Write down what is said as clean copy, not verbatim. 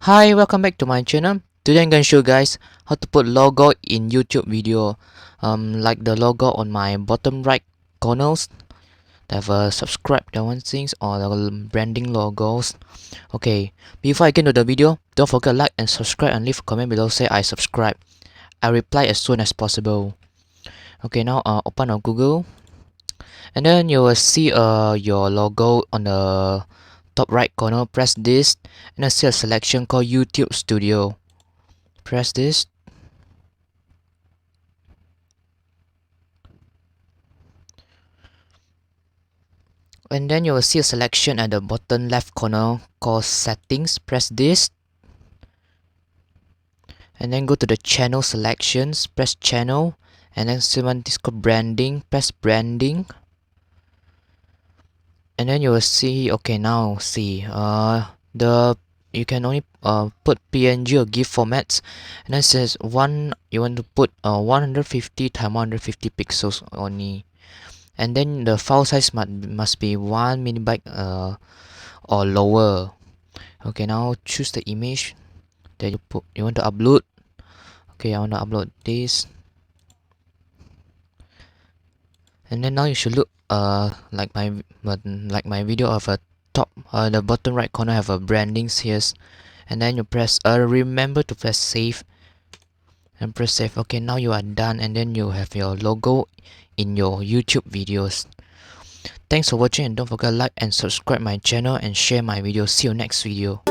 Hi, welcome back to my channel. Today I'm gonna show you guys how to put logo in YouTube video. Like the logo on my bottom right corners. They have a subscribe that one things or the branding logos. Okay, before I get into the video, don't forget to like and subscribe and leave a comment below say I subscribe. I reply as soon as possible. Okay, now open up Google and then you will see your logo on the top right corner. Press this and then see a selection called YouTube Studio. Press this and then you will see a selection at the bottom left corner called settings. Press this and then go to the channel selections. Press channel and then see one this called branding. Press branding and then you will see, okay, now see the you can only put PNG or GIF formats, and then it says one you want to put 150 times 150 pixels only, and then the file size must be 1 megabyte or lower. Okay, now choose the image that you want to upload. Okay, I want to upload this, and then now you should look like my video of a top the bottom right corner have a brandings here, and then you press remember to press save and press save. Okay, now you are done, and then you have your logo in your YouTube videos. Thanks for watching, and don't forget to like and subscribe my channel and share my video. See you next video.